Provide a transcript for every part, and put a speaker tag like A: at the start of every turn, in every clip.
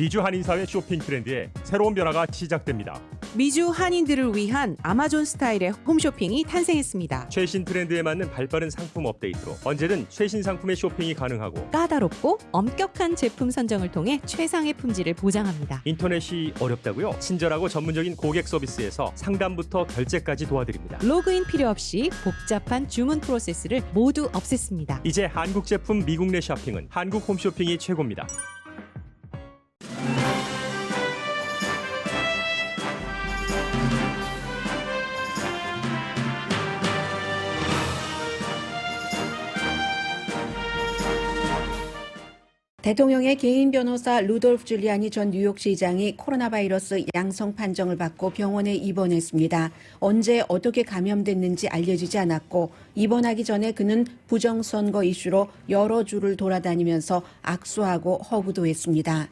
A: 미주 한인사회 쇼핑 트렌드에 새로운 변화가 시작됩니다.
B: 미주 한인들을 위한 아마존 스타일의 홈쇼핑이 탄생했습니다.
A: 최신 트렌드에 맞는 발빠른 상품 업데이트로 언제든 최신 상품의 쇼핑이 가능하고
B: 까다롭고 엄격한 제품 선정을 통해 최상의 품질을 보장합니다.
A: 인터넷이 어렵다고요? 친절하고 전문적인 고객 서비스에서 상담부터 결제까지 도와드립니다.
B: 로그인 필요 없이 복잡한 주문 프로세스를 모두 없앴습니다.
A: 이제 한국 제품 미국 내 쇼핑은 한국 홈쇼핑이 최고입니다.
C: 대통령의 개인 변호사 루돌프 줄리아니 전 뉴욕시장이 코로나 바이러스 양성 판정을 받고 병원에 입원했습니다. 언제 어떻게 감염됐는지 알려지지 않았고 입원하기 전에 그는 부정선거 이슈로 여러 주를 돌아다니면서 악수하고 허구도 했습니다.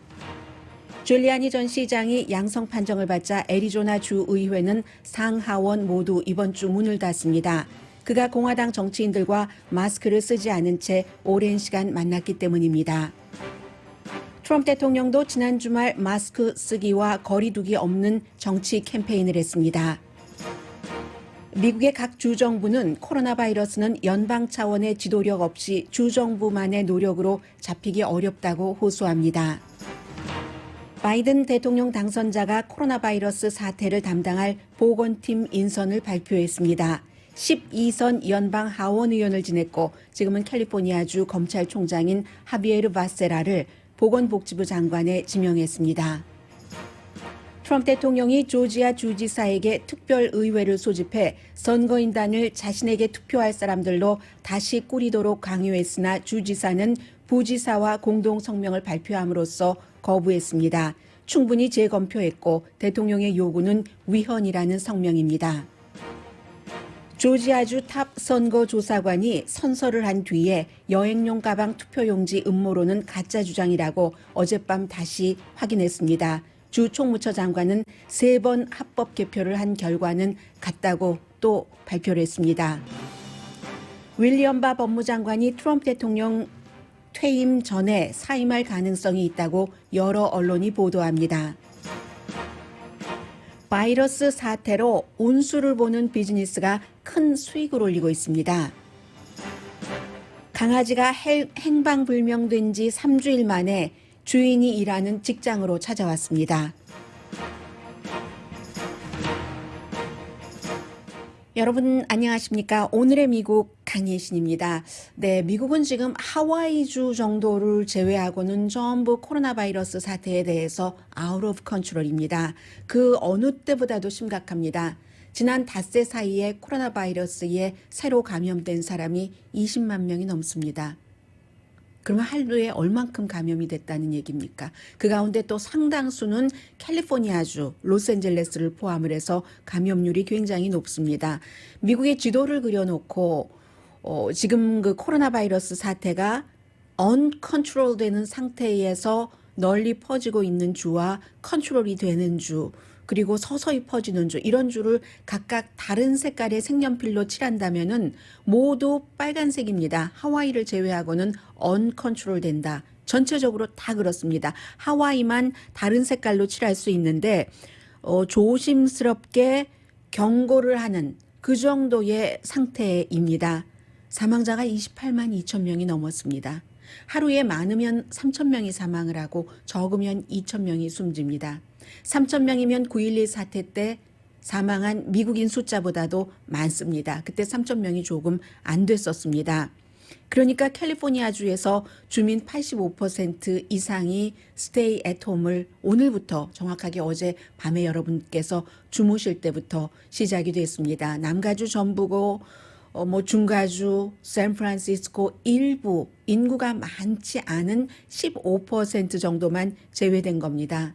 C: 줄리아니 전 시장이 양성 판정을 받자 애리조나 주의회는 상하원 모두 이번 주 문을 닫습니다. 그가 공화당 정치인들과 마스크를 쓰지 않은 채 오랜 시간 만났기 때문입니다. 트럼프 대통령도 지난 주말 마스크 쓰기와 거리 두기 없는 정치 캠페인을 했습니다. 미국의 각 주정부는 코로나 바이러스는 연방 차원의 지도력 없이 주정부만의 노력으로 잡히기 어렵다고 호소합니다. 바이든 대통령 당선자가 코로나 바이러스 사태를 담당할 보건팀 인선을 발표했습니다. 12선 연방 하원 의원을 지냈고 지금은 캘리포니아주 검찰총장인 하비에르 바세라를 보건복지부 장관에 지명했습니다. 트럼프 대통령이 조지아 주지사에게 특별의회를 소집해 선거인단을 자신에게 투표할 사람들로 다시 꾸리도록 강요했으나 주지사는 부지사와 공동성명을 발표함으로써 거부했습니다. 충분히 재검표했고 대통령의 요구는 위헌이라는 성명입니다. 조지아주 탑 선거조사관이 선서를 한 뒤에 여행용 가방 투표용지 음모론은 가짜 주장이라고 어젯밤 다시 확인했습니다. 주 총무처 장관은 3번 합법 개표를 한 결과는 같다고 또 발표를 했습니다. 윌리엄 바 법무장관이 트럼프 대통령 퇴임 전에 사임할 가능성이 있다고 여러 언론이 보도합니다. 바이러스 사태로 운수를 보는 비즈니스가 큰 수익을 올리고 있습니다. 강아지가 행방불명된 지 3주일 만에 주인이 일하는 직장으로 찾아왔습니다. 여러분 안녕하십니까? 오늘의 미국 강예신입니다. 네, 미국은 지금 하와이주 정도를 제외하고는 전부 코로나 바이러스 사태에 대해서 아웃 오브 컨트롤입니다. 그 어느 때보다도 심각합니다. 지난 닷새 사이에 코로나 바이러스에 새로 감염된 사람이 20만 명이 넘습니다. 그러면 하루에 얼만큼 감염이 됐다는 얘기입니까? 그 가운데 또 상당수는 캘리포니아주, 로스앤젤레스를 포함을 해서 감염률이 굉장히 높습니다. 미국의 지도를 그려놓고 지금 그 코로나 바이러스 사태가 언컨트롤 되는 상태에서 널리 퍼지고 있는 주와 컨트롤이 되는 주, 그리고 서서히 퍼지는 주, 이런 주를 각각 다른 색깔의 색연필로 칠한다면은 모두 빨간색입니다. 하와이를 제외하고는 언컨트롤 된다. 전체적으로 다 그렇습니다. 하와이만 다른 색깔로 칠할 수 있는데 조심스럽게 경고를 하는 그 정도의 상태입니다. 사망자가 28만 2천 명이 넘었습니다. 하루에 많으면 3천 명이 사망을 하고 적으면 2천 명이 숨집니다. 3천 명이면 9.11 사태 때 사망한 미국인 숫자보다도 많습니다. 그때 3천 명이 조금 안 됐었습니다. 그러니까 캘리포니아주에서 주민 85% 이상이 스테이 앳 홈을 오늘부터, 정확하게 어제 밤에 여러분께서 주무실 때부터 시작이 됐습니다. 남가주 전부고 중가주, 샌프란시스코 일부 인구가 많지 않은 15% 정도만 제외된 겁니다.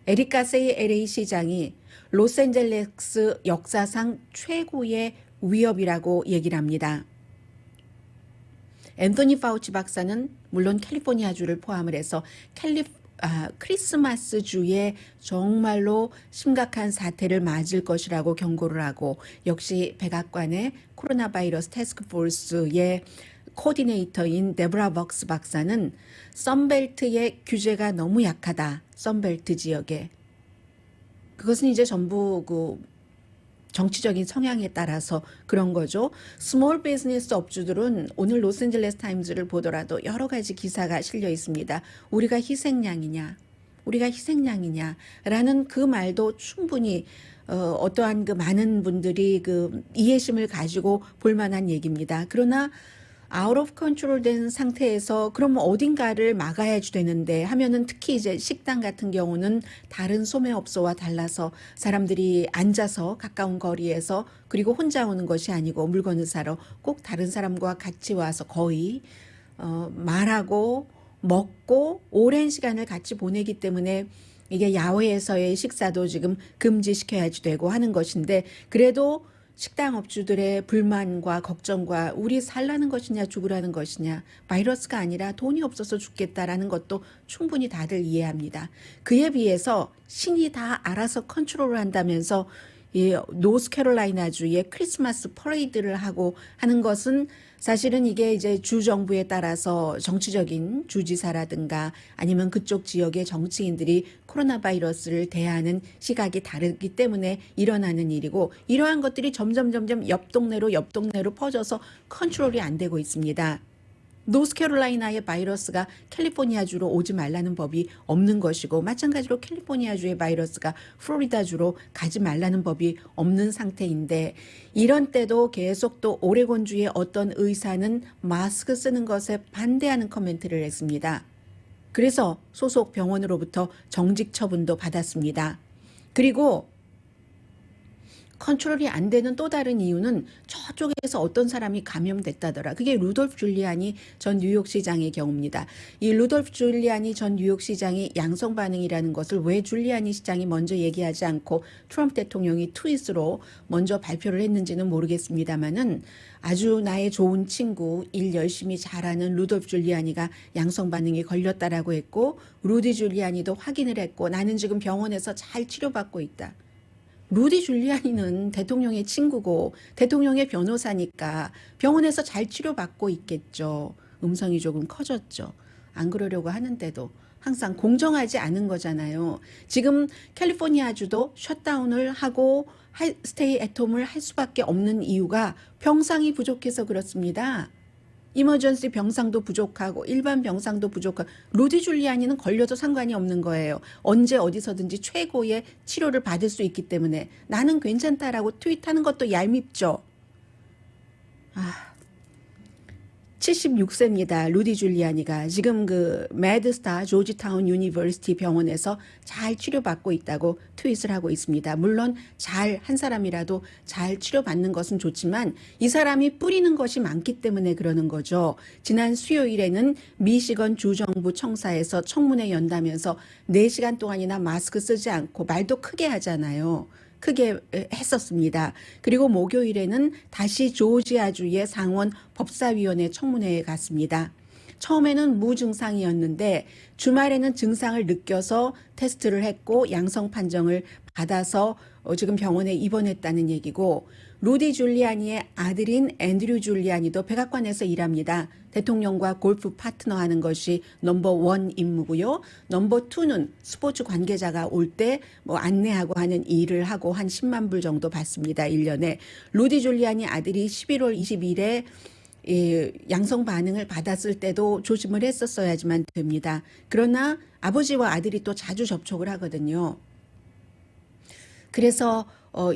C: 에릭 가세이 LA 시장이 로스앤젤레스 역사상 최고의 위협이라고 얘기를 합니다. 앤토니 파우치 박사는 물론 캘리포니아주를 포함을 해서 크리스마스 주에 정말로 심각한 사태를 맞을 것이라고 경고를 하고, 역시 백악관의 코로나 바이러스 태스크포스의 코디네이터인 데브라 벅스 박사는 선벨트의 규제가 너무 약하다. 선벨트 지역에. 그것은 이제 전부 그 정치적인 성향에 따라서 그런 거죠. 스몰 비즈니스 업주들은 오늘 로스앤젤레스 타임즈를 보더라도 여러 가지 기사가 실려 있습니다. 우리가 희생양이냐, 우리가 희생양이냐라는 그 말도 충분히 어떠한 그 많은 분들이 그 이해심을 가지고 볼 만한 얘기입니다. 그러나 아웃 오브 컨트롤 된 상태에서 그럼 어딘가를 막아야 되는데 하면은 특히 이제 식당 같은 경우는 다른 소매업소와 달라서 사람들이 앉아서 가까운 거리에서 그리고 혼자 오는 것이 아니고 물건을 사러 꼭 다른 사람과 같이 와서 거의 말하고 먹고 오랜 시간을 같이 보내기 때문에 이게 야외에서의 식사도 지금 금지시켜야지 되고 하는 것인데 그래도 식당 업주들의 불만과 걱정과 우리 살라는 것이냐 죽으라는 것이냐 바이러스가 아니라 돈이 없어서 죽겠다라는 것도 충분히 다들 이해합니다. 그에 비해서 신이 다 알아서 컨트롤을 한다면서 이 노스캐롤라이나주의 크리스마스 퍼레이드를 하고 하는 것은 사실은 이게 이제 주 정부에 따라서 정치적인 주지사라든가 아니면 그쪽 지역의 정치인들이 코로나 바이러스를 대하는 시각이 다르기 때문에 일어나는 일이고 이러한 것들이 점점 옆 동네로 퍼져서 컨트롤이 안 되고 있습니다. 노스캐롤라이나의 바이러스가 캘리포니아주로 오지 말라는 법이 없는 것이고 마찬가지로 캘리포니아주의 바이러스가 플로리다주로 가지 말라는 법이 없는 상태인데 이런 때도 계속 또 오레곤주의 어떤 의사는 마스크 쓰는 것에 반대하는 코멘트를 했습니다. 그래서 소속 병원으로부터 정직 처분도 받았습니다. 그리고 컨트롤이 안 되는 또 다른 이유는 저쪽에서 어떤 사람이 감염됐다더라. 그게 루돌프 줄리아니 전 뉴욕시장의 경우입니다. 이 루돌프 줄리아니 전 뉴욕시장이 양성 반응이라는 것을 왜 줄리아니 시장이 먼저 얘기하지 않고 트럼프 대통령이 트윗으로 먼저 발표를 했는지는 모르겠습니다만은 아주 나의 좋은 친구, 일 열심히 잘하는 루돌프 줄리아니가 양성 반응이 걸렸다라고 했고 루디 줄리아니도 확인을 했고 나는 지금 병원에서 잘 치료받고 있다. 루디 줄리아니는 대통령의 친구고 대통령의 변호사니까 병원에서 잘 치료받고 있겠죠. 음성이 조금 커졌죠. 안 그러려고 하는데도 항상 공정하지 않은 거잖아요. 지금 캘리포니아주도 셧다운을 하고 스테이 애트홈을 할 수밖에 없는 이유가 병상이 부족해서 그렇습니다. 이머전시 병상도 부족하고 일반 병상도 부족하고 루디 줄리아니는 걸려도 상관이 없는 거예요. 언제 어디서든지 최고의 치료를 받을 수 있기 때문에 나는 괜찮다라고 트윗하는 것도 얄밉죠. 76세입니다. 루디 줄리아니가 지금 그 매드스타 조지타운 유니버시티 병원에서 잘 치료받고 있다고 트윗을 하고 있습니다. 물론 잘 한 사람이라도 잘 치료받는 것은 좋지만 이 사람이 뿌리는 것이 많기 때문에 그러는 거죠. 지난 수요일에는 미시건 주정부 청사에서 청문회 연다면서 4시간 동안이나 마스크 쓰지 않고 말도 크게 하잖아요. 크게 했었습니다. 그리고 목요일에는 다시 조지아주의 상원 법사위원회 청문회에 갔습니다. 처음에는 무증상이었는데 주말에는 증상을 느껴서 테스트를 했고 양성 판정을 받아서 지금 병원에 입원했다는 얘기고 루디 줄리아니의 아들인 앤드류 줄리아니도 백악관에서 일합니다. 대통령과 골프 파트너 하는 것이 넘버1 임무고요. 넘버2는 스포츠 관계자가 올 때 뭐 안내하고 하는 일을 하고 한 10만 불 정도 받습니다. 1년에. 루디 줄리아니 아들이 11월 20일에 양성 반응을 받았을 때도 조심을 했었어야지만 됩니다. 그러나 아버지와 아들이 또 자주 접촉을 하거든요. 그래서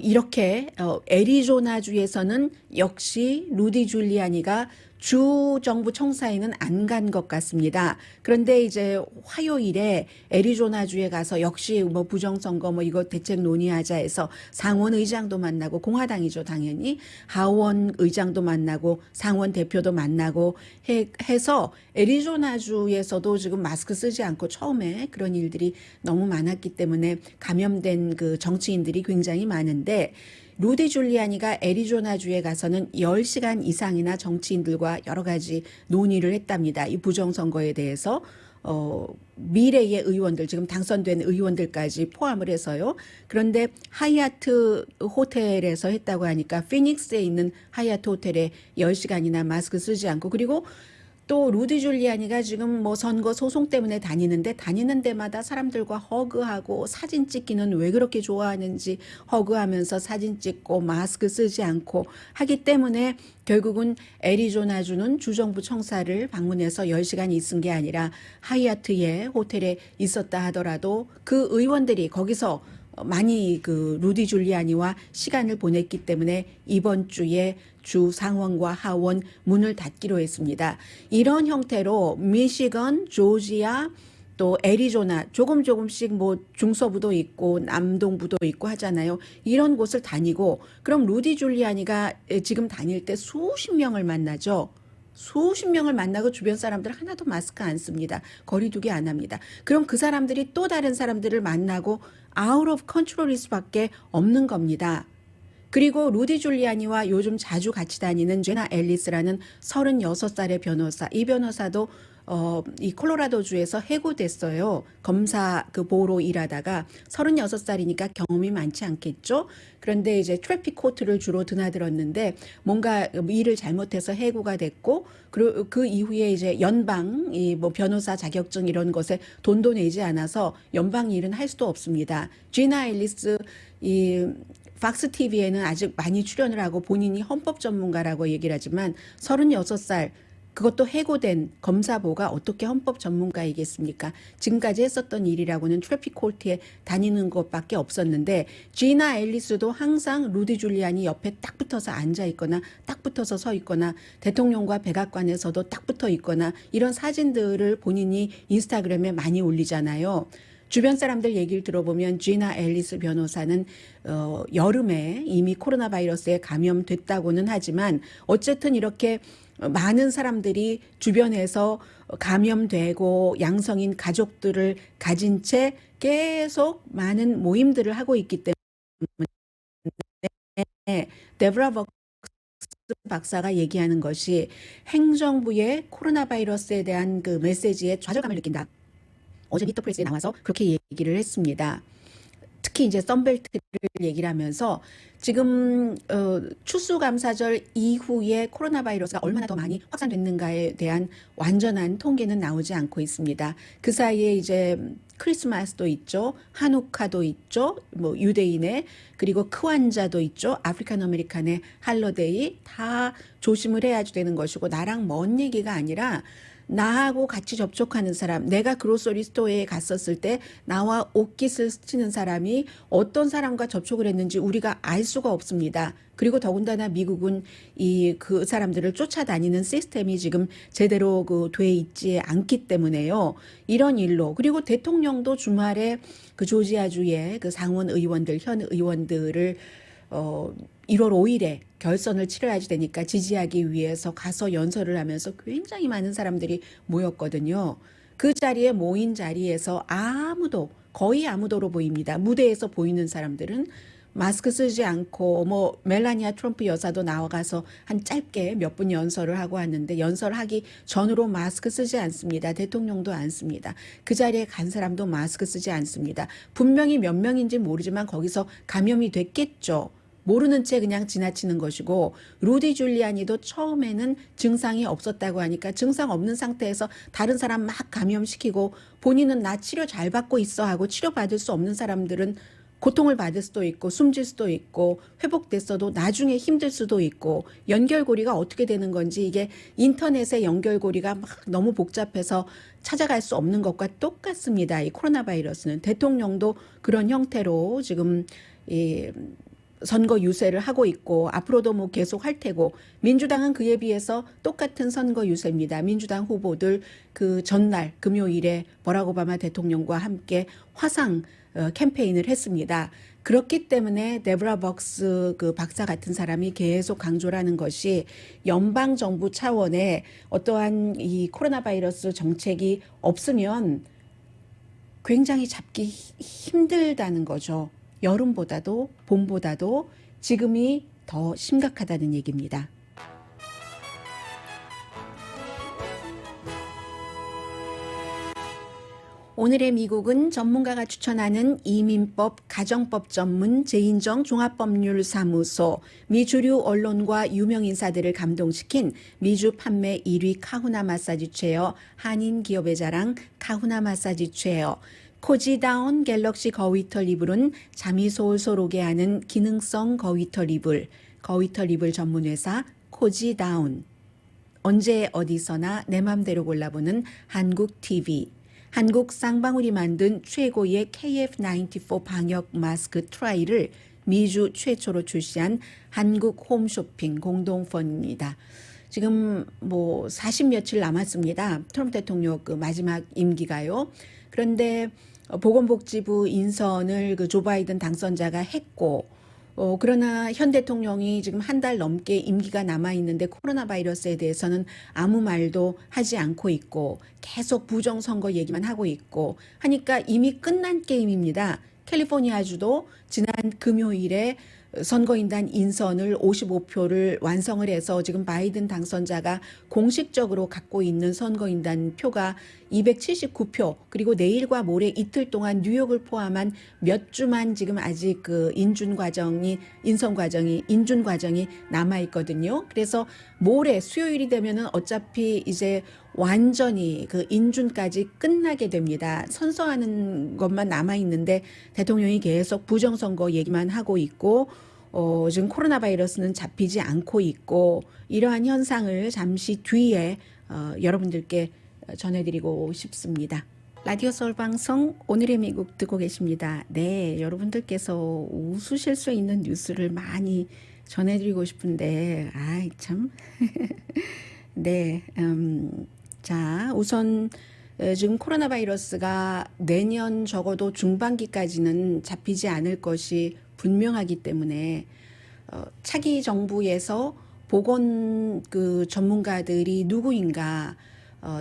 C: 이렇게 애리조나주에서는 역시 루디 줄리아니가 주 정부 청사에는 안 간 것 같습니다. 그런데 이제 화요일에 애리조나주에 가서 역시 뭐 부정선거 뭐 이거 대책 논의하자 해서 상원 의장도 만나고 공화당이죠 당연히 하원 의장도 만나고 상원 대표도 만나고 해서 애리조나주에서도 지금 마스크 쓰지 않고 처음에 그런 일들이 너무 많았기 때문에 감염된 그 정치인들이 굉장히 많은데 루디 줄리아니가 애리조나주에 가서는 10시간 이상이나 정치인들과 여러 가지 논의를 했답니다. 이 부정선거에 대해서 미래의 의원들, 지금 당선된 의원들까지 포함을 해서요. 그런데 하얏트 호텔에서 했다고 하니까 피닉스에 있는 하얏트 호텔에 10시간이나 마스크 쓰지 않고, 그리고 또 루디 줄리아니가 지금 뭐 선거 소송 때문에 다니는 데마다 사람들과 허그하고 사진 찍기는 왜 그렇게 좋아하는지 허그하면서 사진 찍고 마스크 쓰지 않고 하기 때문에 결국은 애리조나주는 주정부 청사를 방문해서 10시간 있은 게 아니라 하얏트의 호텔에 있었다 하더라도 그 의원들이 거기서 많이 그 루디 줄리아니와 시간을 보냈기 때문에 이번 주에 주 상원과 하원 문을 닫기로 했습니다. 이런 형태로 미시건, 조지아, 또 애리조나 조금씩 뭐 중서부도 있고 남동부도 있고 하잖아요. 이런 곳을 다니고, 그럼 루디 줄리아니가 지금 다닐 때 수십 명을 만나죠. 수십 명을 만나고 주변 사람들 하나도 마스크 안 씁니다. 거리 두기 안 합니다. 그럼 그 사람들이 또 다른 사람들을 만나고 out of control일 수밖에 없는 겁니다. 그리고 루디 줄리아니와 요즘 자주 같이 다니는 제나 앨리스라는 36살의 변호사, 이 변호사도 이 콜로라도주에서 해고됐어요. 검사 그 보로 일하다가 36살이니까 경험이 많지 않겠죠. 그런데 이제 트래픽 코트를 주로 드나들었는데 뭔가 일을 잘못해서 해고가 됐고, 그리고 그 이후에 이제 연방 이 뭐 변호사 자격증 이런 것에 돈도 내지 않아서 연방 일은 할 수도 없습니다. 지나 앨리스 이 팍스 TV에는 아직 많이 출연을 하고 본인이 헌법 전문가라고 얘기를 하지만 36살 그것도 해고된 검사보가 어떻게 헌법 전문가이겠습니까? 지금까지 했었던 일이라고는 트래픽 코트에 다니는 것밖에 없었는데, 지나 앨리스도 항상 루디 줄리아니 옆에 딱 붙어서 앉아 있거나 딱 붙어서 서 있거나 대통령과 백악관에서도 딱 붙어 있거나 이런 사진들을 본인이 인스타그램에 많이 올리잖아요. 주변 사람들 얘기를 들어보면 지나 앨리스 변호사는 여름에 이미 코로나 바이러스에 감염됐다고는 하지만 어쨌든 이렇게 많은 사람들이 주변에서 감염되고 양성인 가족들을 가진 채 계속 많은 모임들을 하고 있기 때문에 데브라 벅스 박사가 얘기하는 것이 행정부의 코로나 바이러스에 대한 그 메시지에 좌절감을 느낀다. 어제 미터프레스에 나와서 그렇게 얘기를 했습니다. 특히 이제 썬벨트를 얘기를 하면서 지금 추수감사절 이후에 코로나 바이러스가 얼마나 더 많이 확산됐는가에 대한 완전한 통계는 나오지 않고 있습니다. 그 사이에 이제 크리스마스도 있죠, 하누카도 있죠, 뭐 유대인의, 그리고 크완자도 있죠, 아프리칸 아메리칸의 할러데이, 다 조심을 해야지 되는 것이고, 나랑 먼 얘기가 아니라 나하고 같이 접촉하는 사람, 내가 그로서리 스토어에 갔었을 때 나와 옷깃을 스치는 사람이 어떤 사람과 접촉을 했는지 우리가 알 수가 없습니다. 그리고 더군다나 미국은 그 사람들을 쫓아다니는 시스템이 지금 제대로 돼 있지 않기 때문에요. 이런 일로, 그리고 대통령도 주말에 그 조지아주의 그 상원 의원들, 현 의원들을 1월 5일에 결선을 치러야지 되니까 지지하기 위해서 가서 연설을 하면서 굉장히 많은 사람들이 모였거든요. 그 자리에 모인 자리에서 거의 아무도로 보입니다. 무대에서 보이는 사람들은 마스크 쓰지 않고, 뭐 멜라니아 트럼프 여사도 나와가서 한 짧게 몇 분 연설을 하고 왔는데 연설하기 전으로 마스크 쓰지 않습니다. 대통령도 안 씁니다. 그 자리에 간 사람도 마스크 쓰지 않습니다. 분명히 몇 명인지 모르지만 거기서 감염이 됐겠죠. 모르는 채 그냥 지나치는 것이고, 루디 줄리아니도 처음에는 증상이 없었다고 하니까 증상 없는 상태에서 다른 사람 막 감염시키고, 본인은 나 치료 잘 받고 있어 하고 치료받을 수 없는 사람들은 고통을 받을 수도 있고 숨질 수도 있고 회복됐어도 나중에 힘들 수도 있고, 연결고리가 어떻게 되는 건지 이게 인터넷의 연결고리가 막 너무 복잡해서 찾아갈 수 없는 것과 똑같습니다. 이 코로나 바이러스는. 대통령도 그런 형태로 지금 선거 유세를 하고 있고 앞으로도 뭐 계속 할 테고, 민주당은 그에 비해서 똑같은 선거 유세입니다. 민주당 후보들 그 전날 금요일에 버락 오바마 대통령과 함께 화상 캠페인을 했습니다. 그렇기 때문에 데브라 벅스 그 박사 같은 사람이 계속 강조를 하는 것이 연방 정부 차원의 어떠한 이 코로나 바이러스 정책이 없으면 굉장히 잡기 힘들다는 거죠. 여름보다도 봄보다도 지금이 더 심각하다는 얘기입니다. 오늘의 미국은 전문가가 추천하는 이민법, 가정법 전문 재인정 종합법률사무소, 미주류 언론과 유명 인사들을 감동시킨 미주 판매 1위 카후나 마사지 체어, 한인 기업의 자랑 카후나 마사지 체어, 코지다운 갤럭시 거위털 이불은 잠이 솔솔 오게 하는 기능성 거위털 이불, 거위털 이불 전문 회사 코지다운, 언제 어디서나 내 맘대로 골라보는 한국 TV, 한국 쌍방울이 만든 최고의 KF94 방역 마스크 트라이를 미주 최초로 출시한 한국 홈쇼핑 공동펀입니다. 지금 뭐 40며칠 남았습니다. 트럼프 대통령 그 마지막 임기가요. 그런데 보건복지부 인선을 그 조 바이든 당선자가 했고, 그러나 현 대통령이 지금 한 달 넘게 임기가 남아있는데 코로나 바이러스에 대해서는 아무 말도 하지 않고 있고 계속 부정선거 얘기만 하고 있고 하니까 이미 끝난 게임입니다. 캘리포니아주도 지난 금요일에 선거인단 인선을 55표를 완성을 해서 지금 바이든 당선자가 공식적으로 갖고 있는 선거인단 표가 279표, 그리고 내일과 모레 이틀 동안 뉴욕을 포함한 몇 주만 지금 아직 그 인준 과정이 남아 있거든요. 그래서 모레 수요일이 되면은 어차피 이제 완전히 그 인준까지 끝나게 됩니다. 선서하는 것만 남아 있는데 대통령이 계속 부정선거 얘기만 하고 있고, 지금 코로나 바이러스는 잡히지 않고 있고, 이러한 현상을 잠시 뒤에 여러분들께 전해드리고 싶습니다. 라디오 서울 방송 오늘의 미국 듣고 계십니다. 네, 여러분들께서 웃으실 수 있는 뉴스를 많이 전해드리고 싶은데, 아이 참. 네, 자, 우선 지금 코로나 바이러스가 내년 적어도 중반기까지는 잡히지 않을 것이 분명하기 때문에 차기 정부에서 보건 그 전문가들이 누구인가,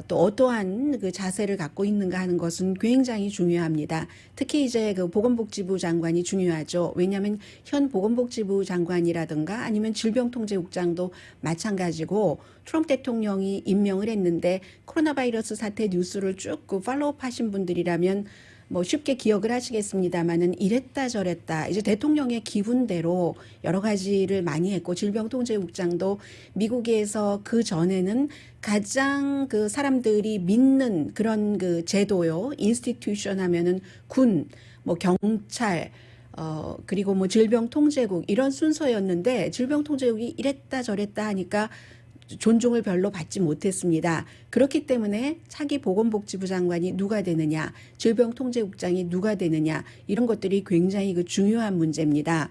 C: 또 어떠한 그 자세를 갖고 있는가 하는 것은 굉장히 중요합니다. 특히 이제 그 보건복지부 장관이 중요하죠. 왜냐하면 현 보건복지부 장관이라든가 아니면 질병통제국장도 마찬가지고, 트럼프 대통령이 임명을 했는데 코로나 바이러스 사태 뉴스를 쭉 그 팔로우업 하신 분들이라면 뭐 쉽게 기억을 하시겠습니다만은 이랬다 저랬다 이제 대통령의 기분대로 여러 가지를 많이 했고, 질병통제국장도 미국에서 그 전에는 가장 그 사람들이 믿는 그런 그 제도요, 인스티튜션 하면은 군, 뭐 경찰, 그리고 뭐 질병통제국 이런 순서였는데, 질병통제국이 이랬다 저랬다 하니까 존중을 별로 받지 못했습니다. 그렇기 때문에 차기 보건복지부 장관이 누가 되느냐, 질병통제국장이 누가 되느냐, 이런 것들이 굉장히 그 중요한 문제입니다.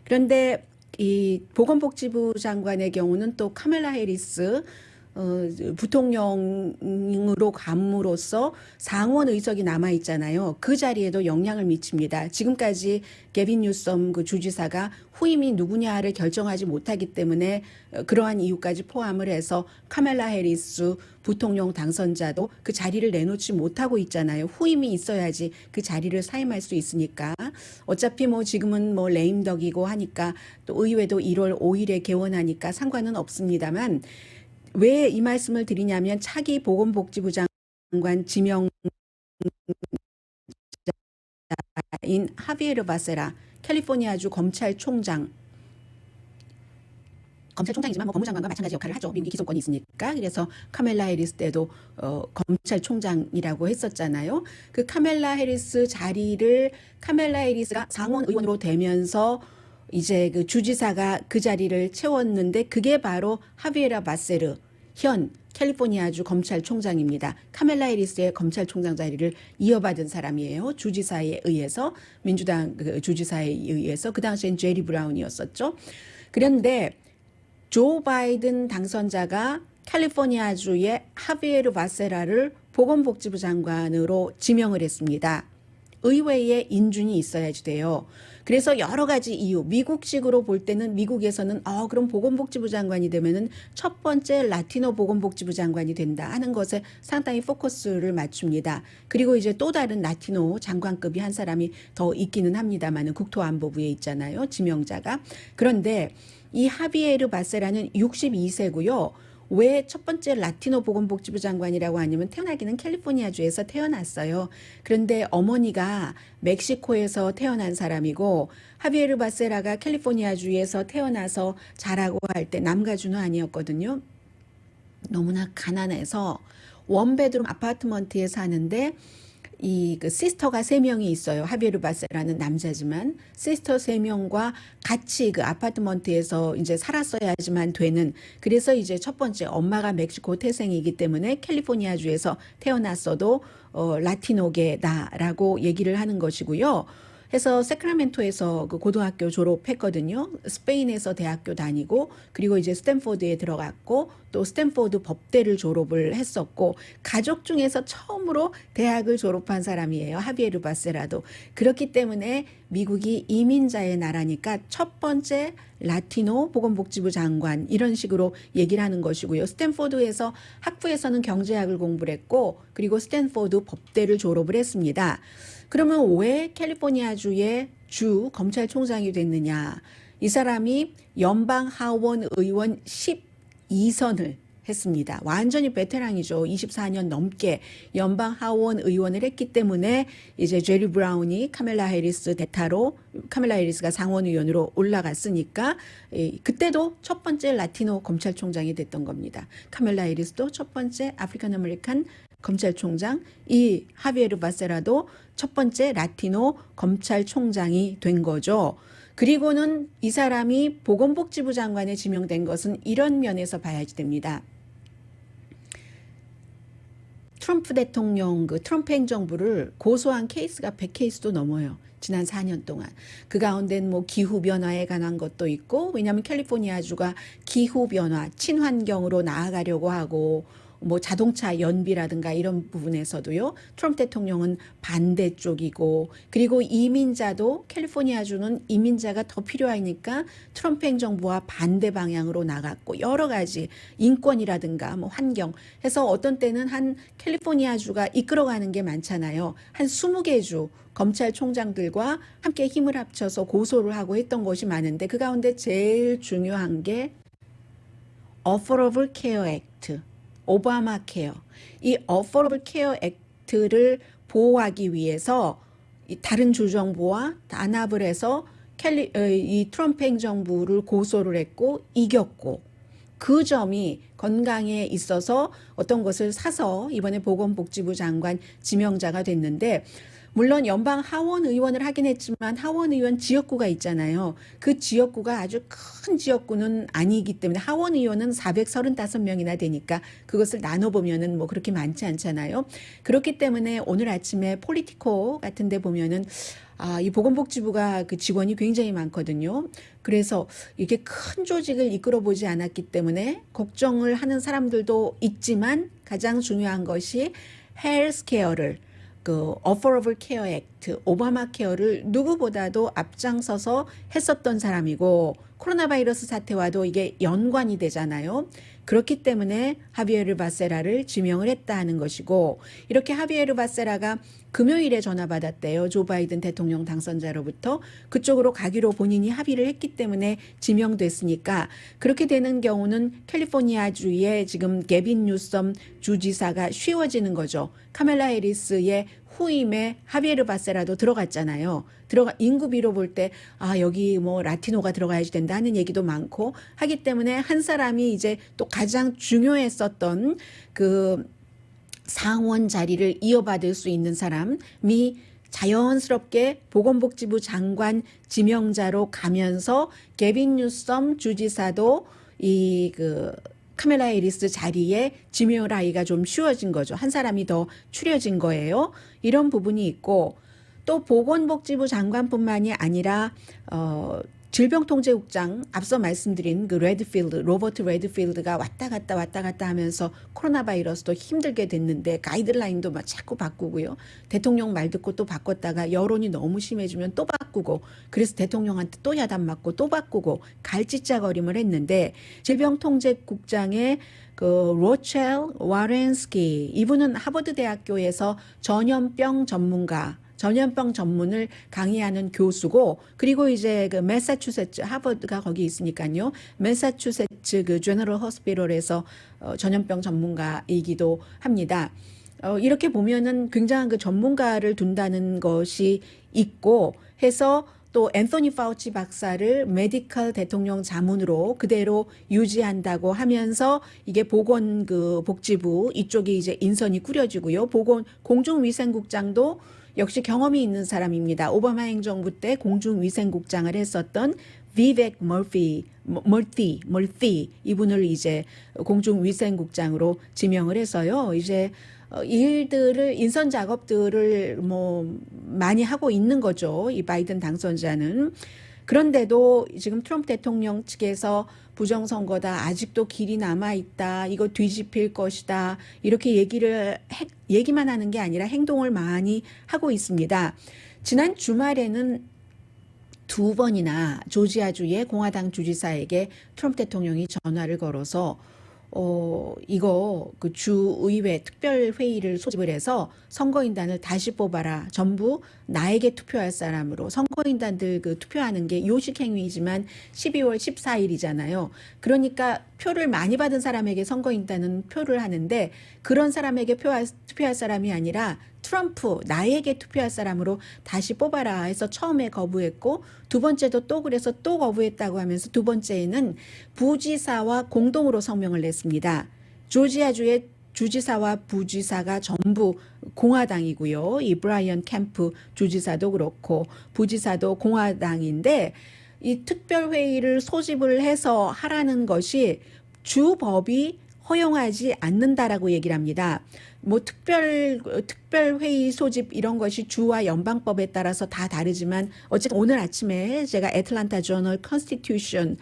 C: 그런데 이 보건복지부 장관의 경우는 또 카멜라 해리스 부통령으로 감으로써 상원 의석이 남아 있잖아요. 그 자리에도 영향을 미칩니다. 지금까지 게빈 뉴섬 그 주지사가 후임이 누구냐를 결정하지 못하기 때문에 그러한 이유까지 포함을 해서 카멜라 해리스 부통령 당선자도 그 자리를 내놓지 못하고 있잖아요. 후임이 있어야지 그 자리를 사임할 수 있으니까. 어차피 뭐 지금은 뭐 레임덕이고 하니까, 또 의회도 1월 5일에 개원하니까 상관은 없습니다만, 왜 이 말씀을 드리냐면 차기 보건복지부 장관 지명자인 하비에르 바세라 캘리포니아주 검찰총장이지만 뭐 법무장관과 마찬가지 역할을 하죠. 미국이 기소권이 있으니까. 그래서 카멜라 해리스 때도 검찰총장이라고 했었잖아요. 그 카멜라 해리스 자리를 카멜라 해리스가 상원 의원으로 되면서 이제 그 주지사가 그 자리를 채웠는데, 그게 바로 하비에라 바세르 현 캘리포니아주 검찰총장입니다. 카멜라 해리스의 검찰총장 자리를 이어받은 사람이에요. 주지사에 의해서, 민주당 그 주지사에 의해서. 그 당시엔 제리 브라운이었었죠. 그런데 조 바이든 당선자가 캘리포니아주의 하비에르 바세라를 보건복지부 장관으로 지명을 했습니다. 의회에 인준이 있어야지 돼요. 그래서 여러 가지 이유, 미국식으로 볼 때는 미국에서는 그럼 보건복지부 장관이 되면은 첫 번째 라티노 보건복지부 장관이 된다 하는 것에 상당히 포커스를 맞춥니다. 그리고 이제 또 다른 라티노 장관급이 한 사람이 더 있기는 합니다만은 국토안보부에 있잖아요, 지명자가. 그런데 이 하비에르 바세라는 62세고요. 왜 첫 번째 라티노 보건복지부 장관이라고 하냐면 태어나기는 캘리포니아주에서 태어났어요. 그런데 어머니가 멕시코에서 태어난 사람이고 하비에르 바세라가 캘리포니아주에서 태어나서 자라고 할 때 남가주는 아니었거든요. 너무나 가난해서 원베드룸 아파트먼트에 사는데 이 그 시스터가 3명이 있어요. 하비에르 바세라는 남자지만 시스터 3명과 같이 그 아파트먼트에서 이제 살았어야지만 되는, 그래서 이제 첫 번째 엄마가 멕시코 태생이기 때문에 캘리포니아주에서 태어났어도 라티노계다라고 얘기를 하는 것이고요. 해서 세크라멘토에서 그 고등학교 졸업했거든요. 스페인에서 대학교 다니고 그리고 이제 스탠포드에 들어갔고 또 스탠포드 법대를 졸업을 했었고 가족 중에서 처음으로 대학을 졸업한 사람이에요. 하비에르 바세라도. 그렇기 때문에 미국이 이민자의 나라니까 첫 번째 라티노 보건복지부 장관 이런 식으로 얘기를 하는 것이고요. 스탠포드에서 학부에서는 경제학을 공부를 했고 그리고 스탠포드 법대를 졸업을 했습니다. 그러면 왜 캘리포니아주의 주 검찰총장이 됐느냐? 이 사람이 연방 하원 의원 12선을 했습니다. 완전히 베테랑이죠. 24년 넘게 연방 하원 의원을 했기 때문에 이제 제리 브라운이 카멜라 해리스 대타로, 카멜라 해리스가 상원 의원으로 올라갔으니까 그때도 첫 번째 라티노 검찰총장이 됐던 겁니다. 카멜라 해리스도 첫 번째 아프리칸 아메리칸 검찰총장, 이 하비에르 바세라도 첫 번째 라티노 검찰총장이 된 거죠. 그리고는 이 사람이 보건복지부 장관에 지명된 것은 이런 면에서 봐야지 됩니다. 트럼프 대통령, 그 트럼프 행정부를 고소한 케이스가 100케이스도 넘어요. 지난 4년 동안. 그 가운데는 뭐 기후변화에 관한 것도 있고, 왜냐하면 캘리포니아주가 기후변화, 친환경으로 나아가려고 하고, 뭐 자동차 연비라든가 이런 부분에서도요. 트럼프 대통령은 반대쪽이고, 그리고 이민자도 캘리포니아주는 이민자가 더 필요하니까 트럼프 행정부와 반대 방향으로 나갔고, 여러 가지 인권이라든가 뭐 환경 해서 어떤 때는 한 캘리포니아주가 이끌어가는 게 많잖아요. 한 20개 주 검찰총장들과 함께 힘을 합쳐서 고소를 하고 했던 것이 많은데 그 가운데 제일 중요한 게 Affordable Care Act, 오바마 케어. 이 Affordable Care Act를 보호하기 위해서 다른 주정부와 단합을 해서 이 트럼프 행정부를 고소를 했고 이겼고, 그 점이 건강에 있어서 어떤 것을 사서 이번에 보건복지부 장관 지명자가 됐는데, 물론 연방 하원 의원을 하긴 했지만 하원 의원 지역구가 있잖아요. 그 지역구가 아주 큰 지역구는 아니기 때문에 하원 의원은 435명이나 되니까 그것을 나눠보면은 뭐 그렇게 많지 않잖아요. 그렇기 때문에 오늘 아침에 폴리티코 같은 데 보면은 이 보건복지부가 그 직원이 굉장히 많거든요. 그래서 이게 큰 조직을 이끌어 보지 않았기 때문에 걱정을 하는 사람들도 있지만 가장 중요한 것이 헬스케어를, 그 Affordable Care Act, 오바마 케어를 누구보다도 앞장서서 했었던 사람이고, 코로나 바이러스 사태와도 이게 연관이 되잖아요. 그렇기 때문에 하비에르 바세라를 지명을 했다 하는 것이고, 이렇게 하비에르 바세라가 금요일에 전화 받았대요. 조 바이든 대통령 당선자로부터. 그쪽으로 가기로 본인이 합의를 했기 때문에 지명됐으니까, 그렇게 되는 경우는 캘리포니아주의 지금 게빈 뉴섬 주지사가 쉬워지는 거죠. 카멜라 해리스의 후임에 하비에르 바세라도 들어갔잖아요. 인구비로 볼 때 여기 뭐 라티노가 들어가야지 된다 하는 얘기도 많고 하기 때문에 한 사람이 이제 또 가장 중요했었던 그 상원 자리를 이어받을 수 있는 사람이 자연스럽게 보건복지부 장관 지명자로 가면서 게빈 뉴섬 주지사도 이 그 카멜라 해리스 자리에 지명을 하기가 좀 쉬워진 거죠. 한 사람이 더 추려진 거예요. 이런 부분이 있고, 또 보건복지부 장관뿐만이 아니라 질병통제국장, 앞서 말씀드린 그 로버트 레드필드가 왔다 갔다 하면서 코로나 바이러스도 힘들게 됐는데 가이드라인도 막 자꾸 바꾸고요. 대통령 말 듣고 또 바꿨다가 여론이 너무 심해지면 또 바꾸고, 그래서 대통령한테 또 야단 맞고 또 바꾸고 갈짓자거림을 했는데, 질병통제국장의 그 로첼 와렌스키, 이분은 하버드 대학교에서 전염병 전문가, 전염병 전문을 강의하는 교수고, 그리고 이제 그 매사추세츠, 하버드가 거기 있으니까요. 매사추세츠 그 제너럴 호스피털에서 전염병 전문가이기도 합니다. 이렇게 보면은 굉장한 그 전문가를 둔다는 것이 있고 해서, 또 앤서니 파우치 박사를 메디컬 대통령 자문으로 그대로 유지한다고 하면서 이게 보건복지부 이쪽이 이제 인선이 꾸려지고요. 공중위생국장도 역시 경험이 있는 사람입니다. 오바마 행정부 때 공중위생국장을 했었던 비벡 멀티 이분을 이제 공중위생국장으로 지명을 해서요. 이제 일들을, 인선 작업들을 많이 하고 있는 거죠. 이 바이든 당선자는. 그런데도 지금 트럼프 대통령 측에서 부정선거다, 아직도 길이 남아있다, 이거 뒤집힐 것이다, 이렇게 얘기만 하는 게 아니라 행동을 많이 하고 있습니다. 지난 주말에는 2번이나 조지아주의 공화당 주지사에게 트럼프 대통령이 전화를 걸어서 이거 그 주의회 특별회의를 소집을 해서 선거인단을 다시 뽑아라. 전부 나에게 투표할 사람으로. 선거인단들 그 투표하는 게 요식행위이지만 12월 14일이잖아요. 그러니까 표를 많이 받은 사람에게 선거인단은 표를 하는데, 그런 사람에게 투표할 사람이 아니라 트럼프, 나에게 투표할 사람으로 다시 뽑아라 해서 처음에 거부했고, 두 번째도 또 그래서 또 거부했다고 하면서 두 번째에는 부지사와 공동으로 성명을 냈습니다. 조지아주의 주지사와 부지사가 전부 공화당이고요. 이 브라이언 캠프 주지사도 그렇고 부지사도 공화당인데, 이 특별회의를 소집을 해서 하라는 것이 주법이 허용하지 않는다라고 얘기를 합니다. 특별회의 소집 이런 것이 주와 연방법에 따라서 다 다르지만, 어쨌든 오늘 아침에 제가 애틀란타 저널 컨스티튜션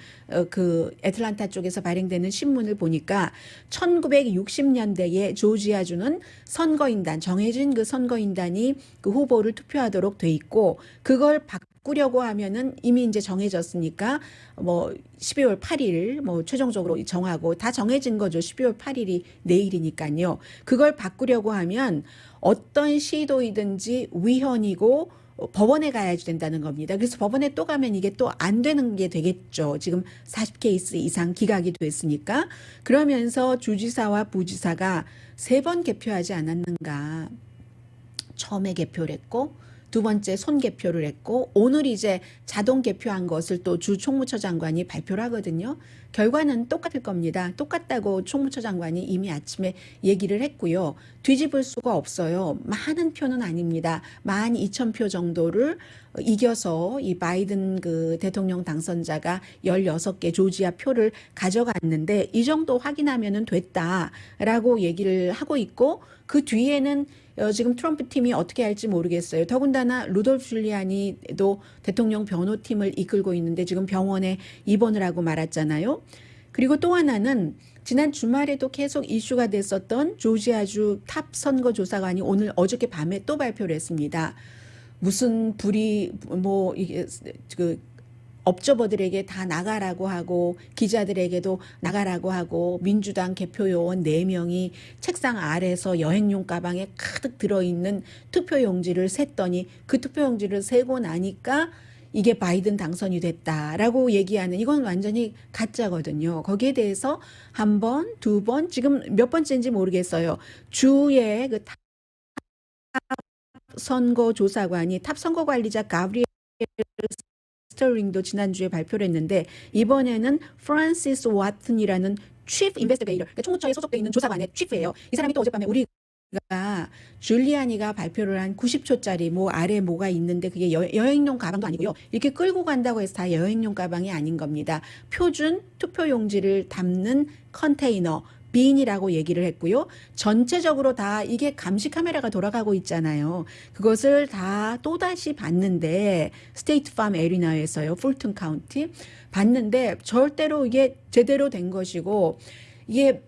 C: 그 애틀란타 쪽에서 발행되는 신문을 보니까 1960년대에 조지아주는 선거인단, 정해진 그 선거인단이 그 후보를 투표하도록 돼 있고, 그걸 바꾸려고 하면은 이미 이제 정해졌으니까 12월 8일 최종적으로 정하고 다 정해진 거죠. 12월 8일이 내일이니까요. 그걸 바꾸려고 하면 어떤 시도이든지 위헌이고 법원에 가야지 된다는 겁니다. 그래서 법원에 또 가면 이게 또 안 되는 게 되겠죠. 지금 40케이스 이상 기각이 됐으니까. 그러면서 주지사와 부지사가 3번 개표하지 않았는가. 처음에 개표를 했고, 두 번째 손개표를 했고, 오늘 이제 자동 개표한 것을 또 주 총무처 장관이 발표를 하거든요. 결과는 똑같을 겁니다. 똑같다고 총무처 장관이 이미 아침에 얘기를 했고요. 뒤집을 수가 없어요. 많은 표는 아닙니다. 12,000표 정도를 이겨서 이 바이든 그 대통령 당선자가 16개 조지아 표를 가져갔는데, 이 정도 확인하면은 됐다라고 얘기를 하고 있고, 그 뒤에는 지금 트럼프 팀이 어떻게 할지 모르겠어요. 더군다나 루돌프 줄리아니도 대통령 변호팀을 이끌고 있는데 지금 병원에 입원을 하고 말았잖아요. 그리고 또 하나는 지난 주말에도 계속 이슈가 됐었던 조지아주 탑 선거조사관이 어저께 밤에 또 발표를 했습니다. 무슨 이게 업저버들에게 다 나가라고 하고, 기자들에게도 나가라고 하고, 민주당 개표요원 4명이 책상 아래서 여행용 가방에 가득 들어있는 투표용지를 셌더니, 그 투표용지를 세고 나니까 이게 바이든 당선이 됐다라고 얘기하는, 이건 완전히 가짜거든요. 거기에 대해서 한 번, 두 번, 지금 몇 번째인지 모르겠어요. 주의 그 탑 선거조사관이, 탑 선거관리자 가브리엘 스털링도 지난주에 발표를 했는데, 이번에는 프란시스 와튼이라는 chief investigator, 그러니까 총무처에 소속되어 있는 조사관의 chief예요. 이 사람이 또 어젯밤에 우리가 줄리아니가 발표를 한 90초짜리 아래 뭐가 있는데 그게 여행용 가방도 아니고요. 이렇게 끌고 간다고 해서 다 여행용 가방이 아닌 겁니다. 표준 투표용지를 담는 컨테이너, 빈이라고 얘기를 했고요. 전체적으로 다 이게 감시 카메라가 돌아가고 있잖아요. 그것을 다 또다시 봤는데, 스테이트 팜 애리나에서요, 풀튼 카운티 봤는데 절대로 이게 제대로 된 것이고, 이게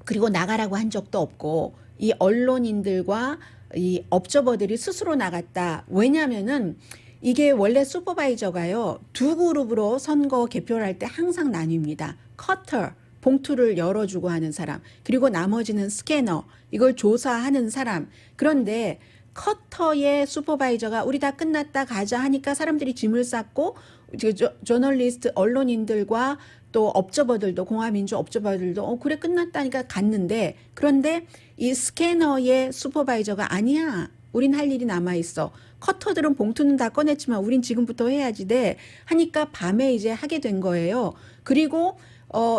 C: 그리고 나가라고 한 적도 없고, 이 언론인들과 이 업저버들이 스스로 나갔다. 왜냐면은 이게 원래 슈퍼바이저가요, 2그룹으로 선거 개표를 할 때 항상 나뉩니다. 커터, 봉투를 열어주고 하는 사람, 그리고 나머지는 스캐너, 이걸 조사하는 사람. 그런데 커터의 슈퍼바이저가 우리 다 끝났다 가자 하니까 사람들이 짐을 쌌고 저널리스트 언론인들과 또 업저버들도 공화민주 업저버들도 그래 끝났다니까 갔는데 그런데 이 스캐너의 슈퍼바이저가 아니야. 우린 할 일이 남아있어. 커터들은 봉투는 다 꺼냈지만 우린 지금부터 해야지 돼. 하니까 밤에 이제 하게 된 거예요. 그리고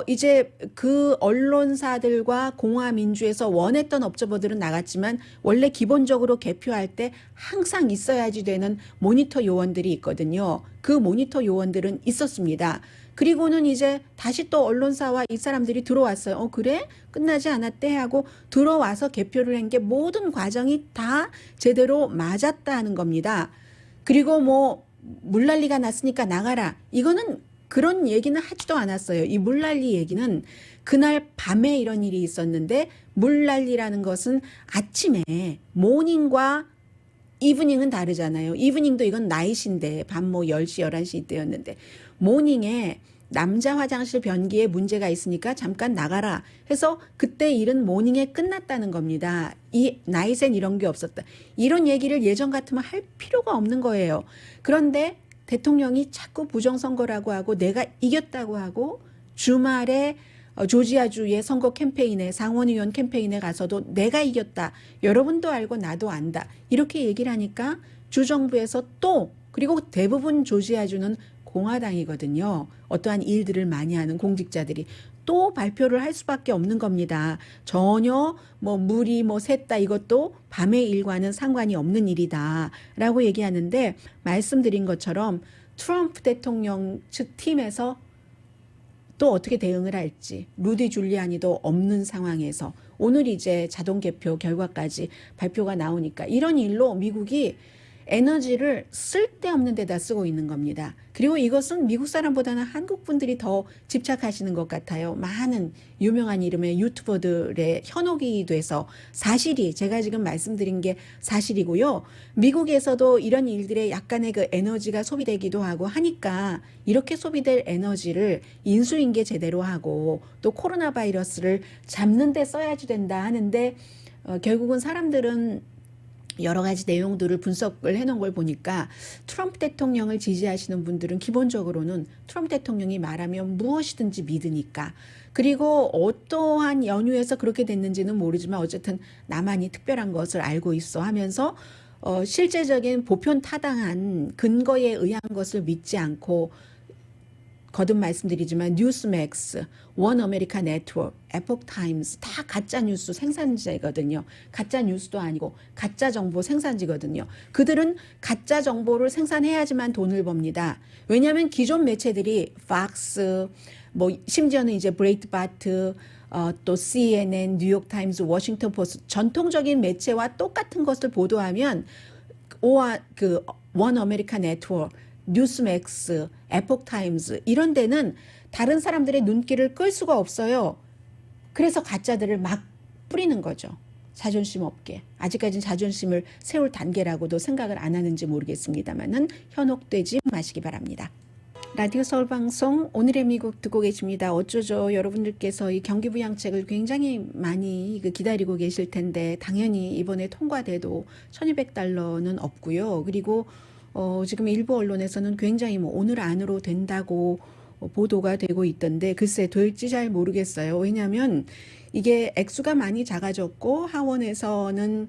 C: 이제 그 언론사들과 공화민주에서 원했던 업저버들은 나갔지만 원래 기본적으로 개표할 때 항상 있어야지 되는 모니터 요원들이 있거든요. 그 모니터 요원들은 있었습니다. 그리고는 이제 다시 또 언론사와 이 사람들이 들어왔어요. 그래? 끝나지 않았대 하고 들어와서 개표를 한 게 모든 과정이 다 제대로 맞았다는 겁니다. 그리고 뭐 물난리가 났으니까 나가라. 이거는 그런 얘기는 하지도 않았어요. 이 물난리 얘기는 그날 밤에 이런 일이 있었는데 물난리라는 것은 아침에 모닝과 이브닝은 다르잖아요. 이브닝도 이건 나잇인데 밤 뭐 10시 11시 이때였는데 모닝에 남자 화장실 변기에 문제가 있으니까 잠깐 나가라 해서 그때 일은 모닝에 끝났다는 겁니다. 이 나잇엔 이런 게 없었다. 이런 얘기를 예전 같으면 할 필요가 없는 거예요. 그런데 대통령이 자꾸 부정선거라고 하고 내가 이겼다고 하고 주말에 조지아주의 선거 캠페인에 상원의원 캠페인에 가서도 내가 이겼다. 여러분도 알고 나도 안다. 이렇게 얘기를 하니까 주정부에서 또 그리고 대부분 조지아주는 공화당이거든요. 어떠한 일들을 많이 하는 공직자들이 또 발표를 할 수밖에 없는 겁니다. 전혀 뭐 물이 뭐 샜다 이것도 밤의 일과는 상관이 없는 일이다라고 얘기하는데 말씀드린 것처럼 트럼프 대통령 측 팀에서 또 어떻게 대응을 할지 루디 줄리아니도 없는 상황에서 오늘 이제 자동 개표 결과까지 발표가 나오니까 이런 일로 미국이 에너지를 쓸데없는 데다 쓰고 있는 겁니다. 그리고 이것은 미국 사람보다는 한국 분들이 더 집착하시는 것 같아요. 많은 유명한 이름의 유튜버들의 현혹이 돼서 사실이 제가 지금 말씀드린 게 사실이고요. 미국에서도 이런 일들에 약간의 그 에너지가 소비되기도 하고 하니까 이렇게 소비될 에너지를 인수인계 제대로 하고 또 코로나 바이러스를 잡는 데 써야지 된다 하는데 결국은 사람들은 여러 가지 내용들을 분석을 해놓은 걸 보니까 트럼프 대통령을 지지하시는 분들은 기본적으로는 트럼프 대통령이 말하면 무엇이든지 믿으니까 그리고 어떠한 연유에서 그렇게 됐는지는 모르지만 어쨌든 나만이 특별한 것을 알고 있어 하면서 실제적인 보편 타당한 근거에 의한 것을 믿지 않고 거듭 말씀드리지만 뉴스맥스, 원 아메리카 네트워크, 에폭 타임스 다 가짜 뉴스 생산자이거든요. 가짜 뉴스도 아니고 가짜 정보 생산지거든요. 그들은 가짜 정보를 생산해야지만 돈을 법니다. 왜냐하면 기존 매체들이 팍스, 뭐 심지어는 이제 브레이트바트, 또 CNN, 뉴욕 타임스, 워싱턴 포스트 전통적인 매체와 똑같은 것을 보도하면 원 아메리카 네트워크 뉴스맥스, 에폭타임스 이런 데는 다른 사람들의 눈길을 끌 수가 없어요. 그래서 가짜들을 막 뿌리는 거죠. 자존심 없게. 아직까지는 자존심을 세울 단계라고도 생각을 안 하는지 모르겠습니다만은 현혹되지 마시기 바랍니다. 라디오 서울방송 오늘의 미국 듣고 계십니다. 어쩌죠 여러분들께서 이 경기부양책을 굉장히 많이 기다리고 계실 텐데 당연히 이번에 통과돼도 $1200는 없고요. 그리고 지금 일부 언론에서는 굉장히 뭐 오늘 안으로 된다고 보도가 되고 있던데 글쎄 될지 잘 모르겠어요. 왜냐하면 이게 액수가 많이 작아졌고 하원에서는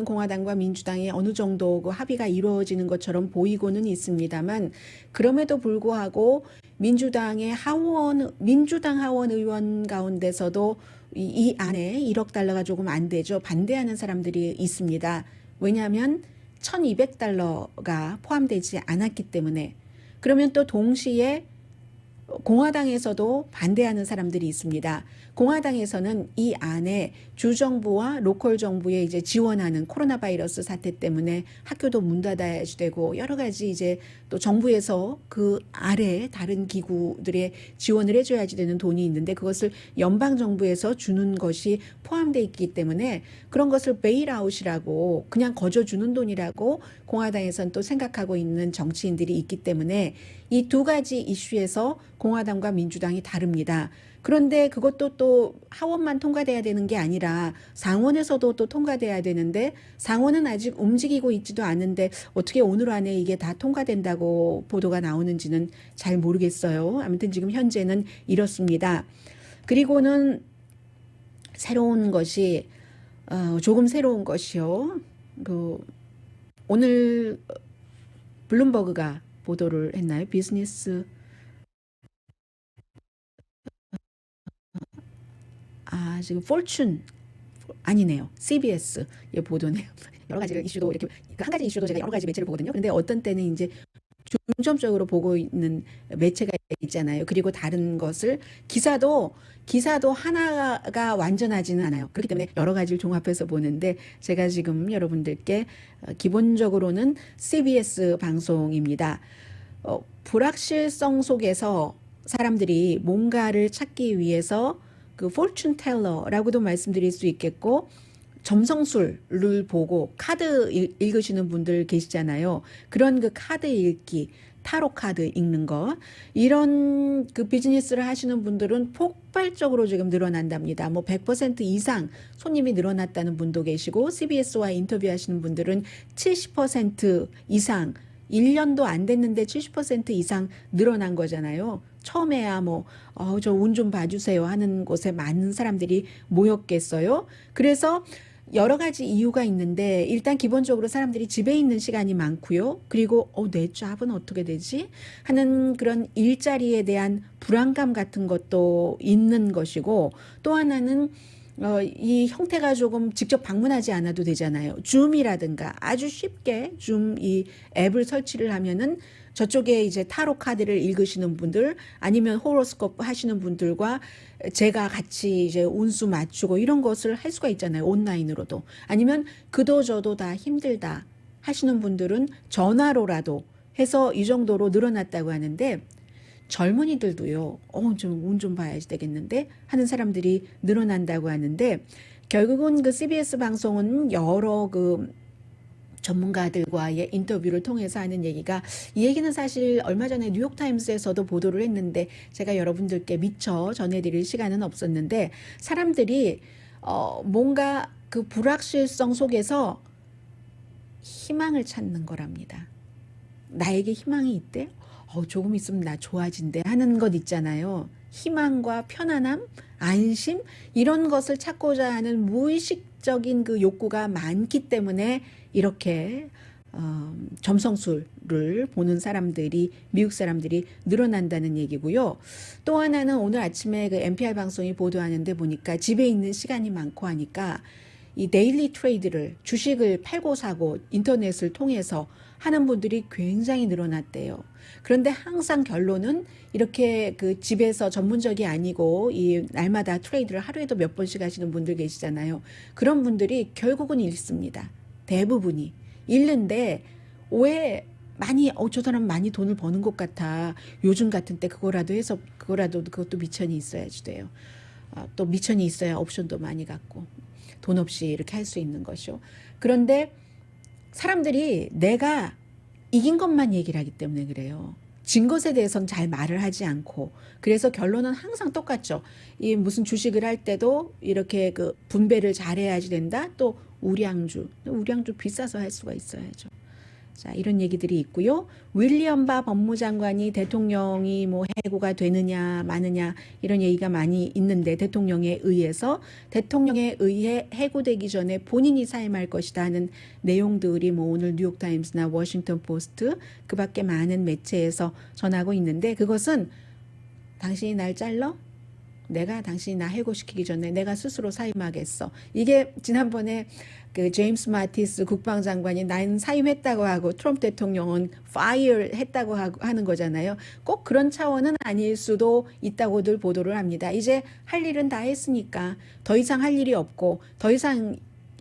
C: 공화당과 민주당이 어느 정도 그 합의가 이루어지는 것처럼 보이고는 있습니다만 그럼에도 불구하고 민주당 하원 의원 가운데서도 이 안에 $1억 조금 안 되죠. 반대하는 사람들이 있습니다. 왜냐하면 $1200가 포함되지 않았기 때문에 그러면 또 동시에 공화당에서도 반대하는 사람들이 있습니다. 공화당에서는 이 안에 주정부와 로컬 정부에 이제 지원하는 코로나 바이러스 사태 때문에 학교도 문 닫아야 되고 여러 가지 이제 또 정부에서 그 아래 다른 기구들의 지원을 해줘야지 되는 돈이 있는데 그것을 연방 정부에서 주는 것이 포함되어 있기 때문에 그런 것을 베일아웃이라고 그냥 거저 주는 돈이라고 공화당에서는 또 생각하고 있는 정치인들이 있기 때문에 이 두 가지 이슈에서 공화당과 민주당이 다릅니다. 그런데 그것도 또 하원만 통과돼야 되는 게 아니라 상원에서도 또 통과돼야 되는데 상원은 아직 움직이고 있지도 않은데 어떻게 오늘 안에 이게 다 통과된다고 보도가 나오는지는 잘 모르겠어요. 아무튼 지금 현재는 이렇습니다. 그리고는 새로운 것이 조금 새로운 것이요. 오늘 블룸버그가 보도를 했나요? 비즈니스 지금 포춘 아니네요. CBS의 보도네요. 여러 가지 이슈도 이렇게 한 가지 이슈도 제가 여러 가지 매체를 보거든요. 그런데 어떤 때는 이제 중점적으로 보고 있는 매체가 있잖아요. 그리고 다른 것을 기사도 하나가 완전하지는 않아요. 그렇기 때문에 여러 가지를 종합해서 보는데 제가 지금 여러분들께 기본적으로는 CBS 방송입니다. 불확실성 속에서 사람들이 뭔가를 찾기 위해서 그 fortune teller라고도 말씀드릴 수 있겠고 점성술을 보고 카드 읽으시는 분들 계시잖아요. 그런 그 카드 읽기, 타로 카드 읽는 거 이런 그 비즈니스를 하시는 분들은 폭발적으로 지금 늘어난답니다. 뭐 100% 이상 손님이 늘어났다는 분도 계시고 CBS와 인터뷰하시는 분들은 70% 이상 1년도 안 됐는데 70% 이상 늘어난 거잖아요. 처음에야 저 운 좀 봐주세요 하는 곳에 많은 사람들이 모였겠어요. 그래서 여러 가지 이유가 있는데 일단 기본적으로 사람들이 집에 있는 시간이 많고요. 그리고 내 잡은 어떻게 되지? 하는 그런 일자리에 대한 불안감 같은 것도 있는 것이고 또 하나는 이 형태가 조금 직접 방문하지 않아도 되잖아요. 줌이라든가 아주 쉽게 줌 이 앱을 설치를 하면은 저쪽에 이제 타로 카드를 읽으시는 분들 아니면 호로스코프 하시는 분들과 제가 같이 이제 운수 맞추고 이런 것을 할 수가 있잖아요. 온라인으로도. 아니면 그도저도 다 힘들다 하시는 분들은 전화로라도 해서 이 정도로 늘어났다고 하는데 젊은이들도요. 좀 운 좀 봐야지 되겠는데 하는 사람들이 늘어난다고 하는데 결국은 그 CBS 방송은 여러 그 전문가들과의 인터뷰를 통해서 하는 얘기가 이 얘기는 사실 얼마 전에 뉴욕타임스에서도 보도를 했는데 제가 여러분들께 미처 전해드릴 시간은 없었는데 사람들이 뭔가 그 불확실성 속에서 희망을 찾는 거랍니다. 나에게 희망이 있대? 조금 있으면 나 좋아진대 하는 것 있잖아요. 희망과 편안함, 안심 이런 것을 찾고자 하는 무의식적인 그 욕구가 많기 때문에 이렇게 점성술을 보는 사람들이 미국 사람들이 늘어난다는 얘기고요. 또 하나는 오늘 아침에 그 NPR 방송이 보도하는데 보니까 집에 있는 시간이 많고 하니까 이 데일리 트레이드를 주식을 팔고 사고 인터넷을 통해서 하는 분들이 굉장히 늘어났대요. 그런데 항상 결론은 이렇게 그 집에서 전문적이 아니고 이 날마다 트레이드를 하루에도 몇 번씩 하시는 분들 계시잖아요. 그런 분들이 결국은 잃습니다. 대부분이 잃는데 왜 많이 저 사람 많이 돈을 버는 것 같아. 요즘 같은 때 그것도 미천이 있어야지 돼요. 또 미천이 있어야 옵션도 많이 갖고 돈 없이 이렇게 할 수 있는 것이요. 그런데 사람들이 내가 이긴 것만 얘기를 하기 때문에 그래요. 진 것에 대해서는 잘 말을 하지 않고 그래서 결론은 항상 똑같죠. 이 무슨 주식을 할 때도 이렇게 그 분배를 잘해야지 된다. 또 우량주 비싸서 할 수가 있어야죠. 자, 이런 얘기들이 있고요. 윌리엄 바 법무장관이 대통령이 뭐 해고가 되느냐 마느냐 이런 얘기가 많이 있는데 대통령에 의해 해고되기 전에 본인이 사임할 것이다 하는 내용들이 뭐 오늘 뉴욕타임스나 워싱턴 포스트 그 밖에 많은 매체에서 전하고 있는데 그것은 당신이 날 잘러? 내가 당신이 나 해고시키기 전에 내가 스스로 사임하겠어. 이게 지난번에 그 제임스 마티스 국방장관이 나는 사임했다고 하고 트럼프 대통령은 fire 했다고 하는 거잖아요. 꼭 그런 차원은 아닐 수도 있다고들 보도를 합니다. 이제 할 일은 다 했으니까 더 이상 할 일이 없고 더 이상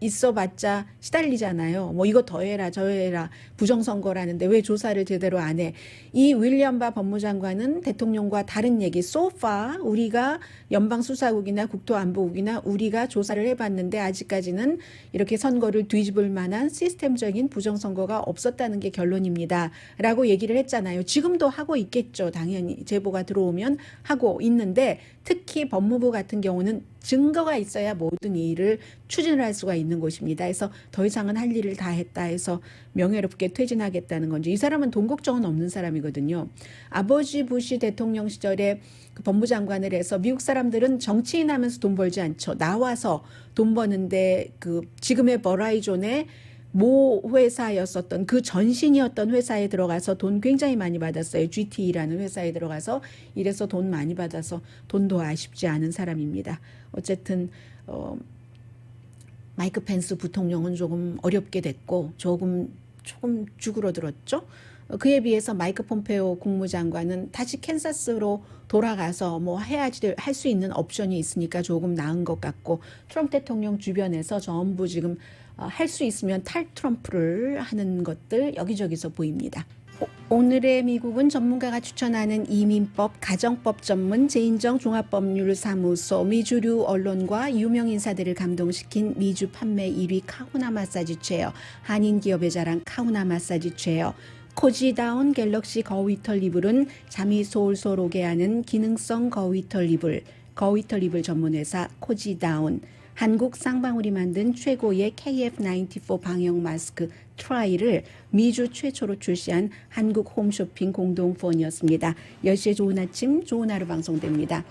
C: 있어봤자 시달리잖아요. 뭐 이거 더 해라 저 해라 부정선거라는데 왜 조사를 제대로 안 해. 이 윌리엄 바 법무장관은 대통령과 다른 얘기 so far 우리가 연방수사국이나 국토안보국이나 우리가 조사를 해봤는데 아직까지는 이렇게 선거를 뒤집을 만한 시스템적인 부정선거가 없었다는 게 결론입니다. 라고 얘기를 했잖아요. 지금도 하고 있겠죠. 당연히 제보가 들어오면 하고 있는데 특히 법무부 같은 경우는 증거가 있어야 모든 일을 추진을 할 수가 있는 곳입니다. 그래서 더 이상은 할 일을 다 했다 해서 명예롭게 퇴진하겠다는 건지 이 사람은 돈 걱정은 없는 사람이거든요. 아버지 부시 대통령 시절에 그 법무장관을 해서 미국 사람들은 정치인 하면서 돈 벌지 않죠. 나와서 돈 버는데 그 지금의 버라이존의 모 회사였었던 그 전신이었던 회사에 들어가서 돈 굉장히 많이 받았어요. GT라는 회사에 들어가서 이래서 돈 많이 받아서 돈도 아쉽지 않은 사람입니다. 어쨌든 마이크 펜스 부통령은 조금 어렵게 됐고 조금 쭈그러들었죠. 그에 비해서 마이크 폼페오 국무장관은 다시 캔사스로 돌아가서 뭐 해야지 할 수 있는 옵션이 있으니까 조금 나은 것 같고 트럼프 대통령 주변에서 전부 지금 할 수 있으면 탈트럼프를 하는 것들 여기저기서 보입니다. 오늘의 미국은 전문가가 추천하는 이민법, 가정법 전문 제인정 종합법률사무소, 미주류 언론과 유명 인사들을 감동시킨 미주 판매 1위 카후나 마사지 체어, 한인 기업의 자랑 카후나 마사지 체어, 코지다운 갤럭시 거위털 이불은 잠이 솔솔 오게 하는 기능성 거위털 이불 전문회사 코지다운, 한국 쌍방울이 만든 최고의 KF94 방역 마스크 트라이를 미주 최초로 출시한 한국 홈쇼핑 공동폰이었습니다. 10시에 좋은 아침, 좋은 하루 방송됩니다.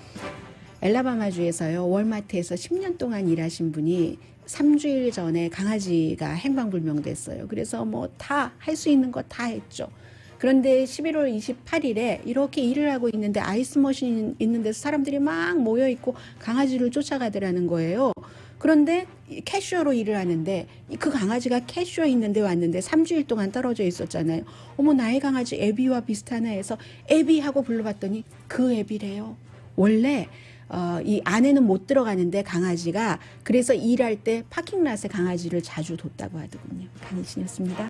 C: 엘라바마주에서요. 월마트에서 10년 동안 일하신 분이 3주일 전에 강아지가 행방불명됐어요. 그래서 뭐 다 할 수 있는 거 다 했죠. 그런데 11월 28일에 이렇게 일을 하고 있는데 아이스머신 있는 데서 사람들이 막 모여있고 강아지를 쫓아가더라는 거예요. 그런데 캐슈어로 일을 하는데 그 강아지가 캐슈어 있는데 왔는데 3주일 동안 떨어져 있었잖아요. 어머 나의 강아지 애비와 비슷하나 해서 애비하고 불러봤더니 그 애비래요. 원래 이 안에는 못 들어가는데 강아지가 그래서 일할 때 파킹랏에 강아지를 자주 뒀다고 하더군요. 간이신이었습니다.